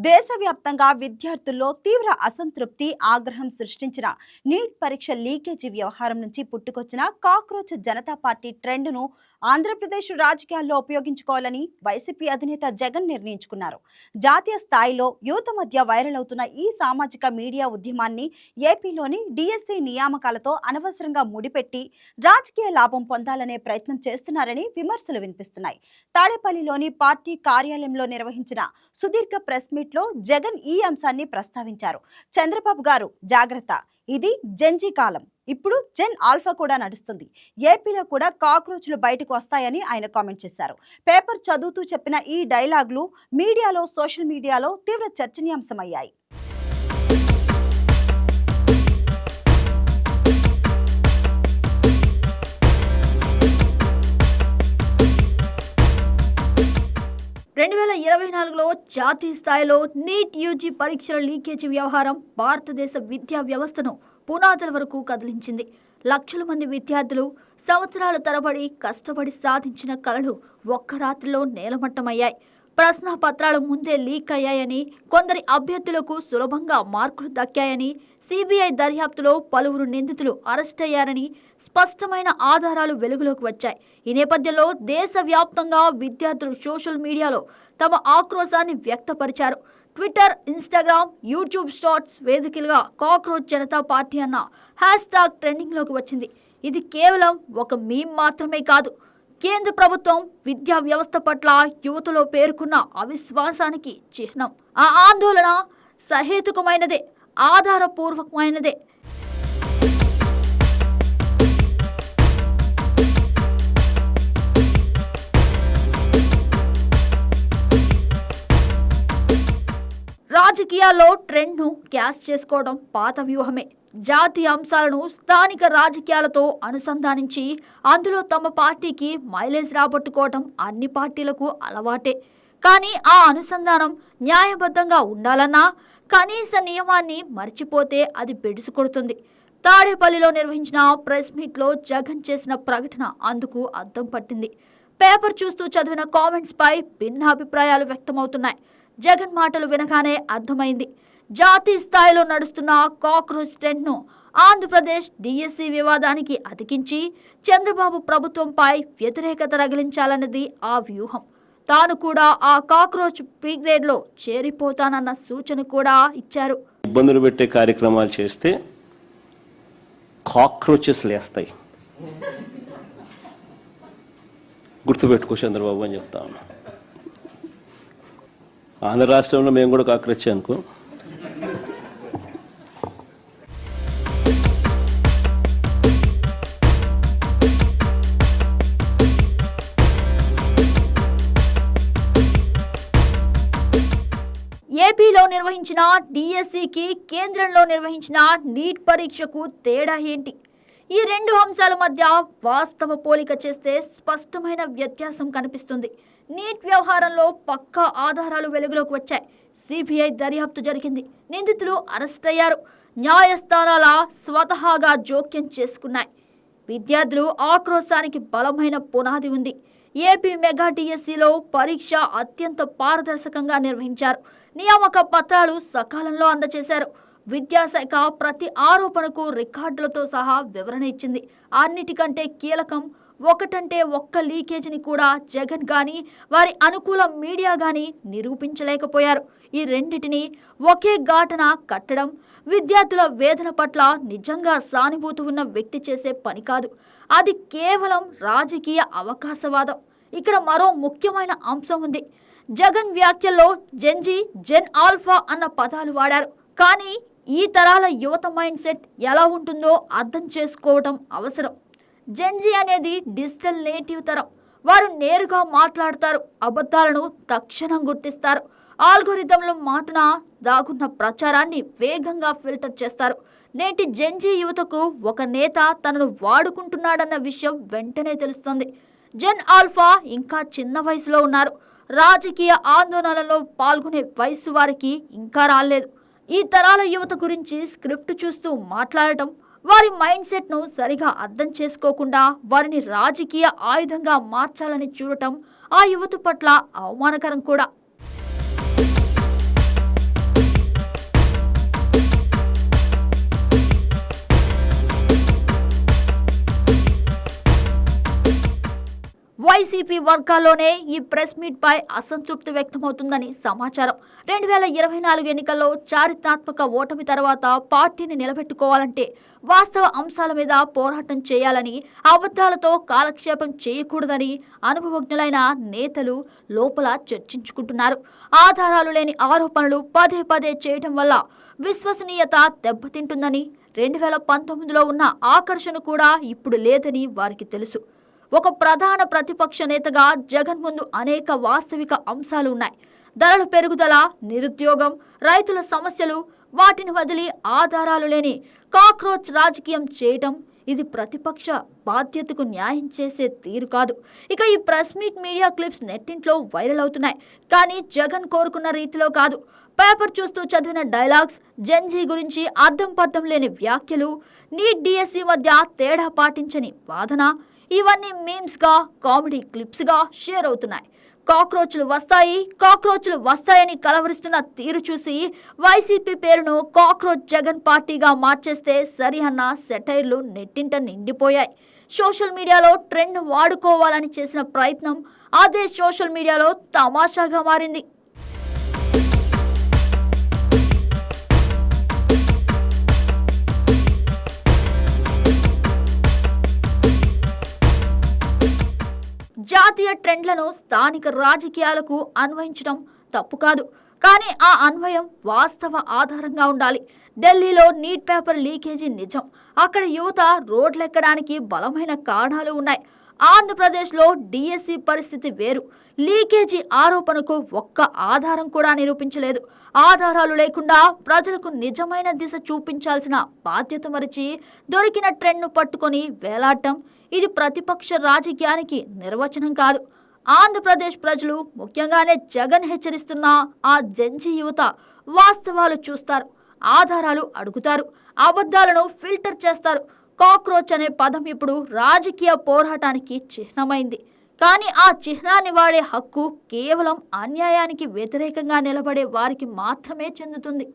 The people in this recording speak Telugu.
దేశవ్యాప్తంగా విద్యార్థుల్లో తీవ్ర అసంతృప్తి, ఆగ్రహం సృష్టించిన నీట్ పరీక్ష లీకేజీ వ్యవహారం నుంచి పుట్టుకొచ్చిన కాక్రోచ్ జనతా పార్టీ ట్రెండ్ను ఆంధ్రప్రదేశ్ రాజకీయాల్లో ఉపయోగించుకోవాలని వైసీపీ అధినేత జగన్ నిర్ణయించుకున్నారు. జాతీయ స్థాయిలో యువత మధ్య వైరల్ అవుతున్న ఈ సామాజిక మీడియా ఉద్యమాన్ని ఏపీలోని డిఎస్సి నియామకాలతో అనవసరంగా ముడిపెట్టి రాజకీయ లాభం పొందాలనే ప్రయత్నం చేస్తున్నారని విమర్శలు వినిపిస్తున్నాయి. తాడేపల్లిలోని పార్టీ కార్యాలయంలో నిర్వహించిన సుదీర్ఘ ప్రెస్ మీట్ లో జగన్ ఈ అంశాన్ని ప్రస్తావించారు. చంద్రబాబు గారు జాగ్రత్త, ఇది జెన్జీ కాలం, ఇప్పుడు జెన్ ఆల్ఫా కూడా నడుస్తుంది, ఏపీలో కూడా కాక్రోచ్లు బయటకు వస్తాయని ఆయన కామెంట్ చేశారు. పేపర్ చదువుతూ చెప్పిన ఈ డైలాగులు మీడియాలో, సోషల్ మీడియాలో తీవ్ర చర్చనీయాంశమయ్యాయి. 2024లో జాతీయ స్థాయిలో నీట్ యూజీ పరీక్షల లీకేజీ వ్యవహారం భారతదేశ విద్యా వ్యవస్థను పునాదుల వరకు కదిలించింది. లక్షల మంది విద్యార్థులు సంవత్సరాల తరబడి కష్టపడి సాధించిన కలలు ఒక్క రాత్రిలో నేలమట్టమయ్యాయి. ప్రశ్నాపత్రాలు ముందే లీక్ అయ్యాయని, కొందరి అభ్యర్థులకు సులభంగా మార్కులు దక్కాయని, సిబిఐ దర్యాప్తులో పలువురు నిందితులు అరెస్ట్ అయ్యారని స్పష్టమైన ఆధారాలు వెలుగులోకి వచ్చాయి. ఈ నేపథ్యంలో దేశవ్యాప్తంగా విద్యార్థులు సోషల్ మీడియాలో తమ ఆక్రోశాన్ని వ్యక్తపరిచారు. ట్విట్టర్, ఇన్స్టాగ్రామ్, యూట్యూబ్ షార్ట్స్ వేదికలుగా కాక్రోచ్ జనతా పార్టీ అన్న హ్యాష్ ట్రెండింగ్లోకి వచ్చింది. ఇది కేవలం ఒక మీమ్ మాత్రమే కాదు, కేంద్ర ప్రభుత్వం విద్యా వ్యవస్థ పట్ల యువతలో పేర్కొన్న అవిశ్వాసానికి చిహ్నం. ఆ ఆందోళన సహేతుకమైనదే, ఆధారపూర్వకమైనదే. రాజకీయాల్లో ట్రెండ్ను క్యాష్ చేసుకోవడం పాత వ్యూహమే. జాతీయ అంశాలను స్థానిక రాజకీయాలతో అనుసంధానించి అందులో తమ పార్టీకి మైలేజ్ రాబట్టుకోవడం అన్ని పార్టీలకు అలవాటే. కానీ ఆ అనుసంధానం న్యాయబద్ధంగా ఉండాలన్నా కనీస నియమాన్ని మర్చిపోతే అది బెడుసుకొడుతుంది. తాడేపల్లిలో నిర్వహించిన ప్రెస్ మీట్లో జగన్ చేసిన ప్రకటన అందుకు అద్దం పట్టింది. పేపర్ చూస్తూ చదివిన కామెంట్స్ పై భిన్నాభిప్రాయాలు వ్యక్తమవుతున్నాయి. జగన్ మాటలు వినగానే అర్థమైంది, జాతీయ స్థాయిలో నడుస్తున్న కాక్రోచ్ ట్రెండ్ను ఆంధ్రప్రదేశ్ డిఎస్సి వివాదానికి అతికించి చంద్రబాబు ప్రభుత్వంపై వ్యతిరేకత రగిలించాలన్నది ఆ వ్యూహం. తాను కూడా ఆ కాక్రోచ్ బ్రిగేడ్లో చేరిపోతానన్న సూచన కూడా ఇచ్చారు. ఇబ్బందులు పెట్టే కార్యక్రమాలు చేస్తే కాక్రోచెస్ లేస్తాయి, గుర్తుపెట్టుకో చంద్రబాబు అని చెప్తా ఉన్నా. ఆంధ్ర రాష్ట్రంలో మేము కూడా కాక్రోచ్ అనుకో. ఏపీలో నిర్వహించిన డిఎస్సికి కేంద్రంలో నిర్వహించిన నీట్ పరీక్షకు తేడా ఏంటి? ఈ రెండు అంశాల మధ్య వాస్తవ పోలిక చేస్తే స్పష్టమైన వ్యత్యాసం కనిపిస్తుంది. నీట్ వ్యవహారంలో పక్కా ఆధారాలు వెలుగులోకి వచ్చాయి. సిబిఐ దర్యాప్తు జరిగింది, నిందితులు అరెస్ట్ అయ్యారు, న్యాయస్థానాల స్వతహాగా జోక్యం చేసుకున్నాయి. విద్యార్థులు ఆక్రోశానికి బలమైన పునాది ఉంది. ఏపీ మెగా డిఎస్సిలో పరీక్ష అత్యంత పారదర్శకంగా నిర్వహించారు. నియామక పత్రాలు సకాలంలో అందజేశారు. విద్యాశాఖ ప్రతి ఆరోపణకు రికార్డులతో సహా వివరణ ఇచ్చింది. అన్నిటికంటే కీలకం, ఒకటంటే ఒక్క లీకేజీని కూడా జగన్ గాని వారి అనుకూల మీడియా గాని నిరూపించలేకపోయారు. ఈ రెండిటిని ఒకే ఘాటన కట్టడం విద్యార్థుల వేదన పట్ల నిజంగా సానుభూతి ఉన్న వ్యక్తి చేసే పని కాదు. అది కేవలం రాజకీయ అవకాశవాదం. ఇక్కడ మరో ముఖ్యమైన అంశం ఉంది. జగన్ వ్యాఖ్యల్లో జెన్జీ, జెన్ ఆల్ఫా అన్న పదాలు వాడారు. కానీ ఈ తరాల యువత మైండ్ సెట్ ఎలా ఉంటుందో అర్థం చేసుకోవటం అవసరం. జెన్జీ అనేది డిజిటల్ నేటివ్ తరం. వారు నేరుగా మాట్లాడతారు, అబద్ధాలను తక్షణం గుర్తిస్తారు, ఆల్గోరిథంల మాటున దాగున్న ప్రచారాన్ని వేగంగా ఫిల్టర్ చేస్తారు. నేటి జెన్జీ యువతకు ఒక నేత తనను వాడుకుంటున్నాడన్న విషయం వెంటనే తెలుస్తుంది. జెన్ ఆల్ఫా ఇంకా చిన్న వయసులో ఉన్నారు. రాజకీయ ఆందోళనలో పాల్గొనే వయసు వారికి ఇంకా రాలేదు. ఈ తరాల యువత గురించి స్క్రిప్ట్ చూస్తూ మాట్లాడటం, వారి మైండ్ సెట్ను సరిగా అర్థం చేసుకోకుండా వారిని రాజకీయ ఆయుధంగా మార్చాలని చూడటం ఆ యువత పట్ల అవమానకరం కూడా. వైసీపీ వర్గాల్లోనే ఈ ప్రెస్ మీట్ పై అసంతృప్తి వ్యక్తమవుతుందని సమాచారం. 2024 ఎన్నికల్లో చారిత్రాత్మక ఓటమి తర్వాత పార్టీని నిలబెట్టుకోవాలంటే వాస్తవ అంశాల మీద పోరాటం చేయాలని, అబద్ధాలతో కాలక్షేపం చేయకూడదని అనుభవజ్ఞులైన నేతలు లోపల చర్చించుకుంటున్నారు. ఆధారాలు లేని ఆరోపణలు పదే పదే చేయడం వల్ల విశ్వసనీయత దెబ్బతింటుందని, 2019లో ఉన్న ఆకర్షణ కూడా ఇప్పుడు లేదని వారికి తెలుసు. ఒక ప్రధాన ప్రతిపక్ష నేతగా జగన్ ముందు అనేక వాస్తవిక అంశాలు ఉన్నాయి. ధరల పెరుగుదల, నిరుద్యోగం, రైతుల సమస్యలు. వాటిని వదిలి ఆధారాలు లేని కాక్రోచ్ రాజకీయం చేయటం ఇది ప్రతిపక్ష బాధ్యతకు న్యాయం చేసే తీరు కాదు. ఇక ఈ ప్రెస్ మీట్ మీడియా క్లిప్స్ నెట్టింట్లో వైరల్ అవుతున్నాయి. కానీ జగన్ కోరుకున్న రీతిలో కాదు. పేపర్ చూస్తూ చదివిన డైలాగ్స్, జెన్జీ గురించి అర్థం పర్థం లేని వ్యాఖ్యలు, నీట్ డిఎస్సి మధ్య తేడా పాటించని వాదన, ఇవన్నీ మీమ్స్గా, కామెడీ క్లిప్స్గా షేర్ అవుతున్నాయి. కాక్రోచ్లు వస్తాయని కలవరిస్తున్న తీరు చూసి వైసీపీ పేరును కాక్రోచ్ జగన్ పార్టీగా మార్చేస్తే సరి అన్న సెటైర్లు నెట్టింట నిండిపోయాయి. సోషల్ మీడియాలో ట్రెండ్ వాడుకోవాలని చేసిన ప్రయత్నం అదే సోషల్ మీడియాలో తమాషాగా మారింది. జాతీయ ట్రెండ్లను స్థానిక రాజకీయాలకు అన్వయించడం తప్పు కాదు. కానీ ఆ అన్వయం వాస్తవ ఆధారంగా ఉండాలి. ఢిల్లీలో నీట్ పేపర్ లీకేజీ నిజం. అక్కడ యువత రోడ్లెక్కడానికి బలమైన కారణాలు ఉన్నాయి. ఆంధ్రప్రదేశ్లో డిఎస్సి పరిస్థితి వేరు. లీకేజీ ఆరోపణకు ఒక్క ఆధారం కూడా నిరూపించలేదు. ఆధారాలు లేకుండా ప్రజలకు నిజమైన దిశ చూపించాల్సిన బాధ్యత మరిచి దొరికిన ట్రెండ్ను పట్టుకొని వేలాడటం ఇది ప్రతిపక్ష రాజకీయానికి నిర్వచనం కాదు. ఆంధ్రప్రదేశ్ ప్రజలు, ముఖ్యంగానే జగన్ హెచ్చరిస్తున్న ఆ జెన్జీ యువత వాస్తవాలు చూస్తారు, ఆధారాలు అడుగుతారు, అబద్ధాలను ఫిల్టర్ చేస్తారు. కాక్రోచ్ అనే పదం ఇప్పుడు రాజకీయ పోరాటానికి చిహ్నమైంది. కానీ ఆ చిహ్నాన్ని వాడే హక్కు కేవలం అన్యాయానికి వ్యతిరేకంగా నిలబడే వారికి మాత్రమే చెందుతుంది.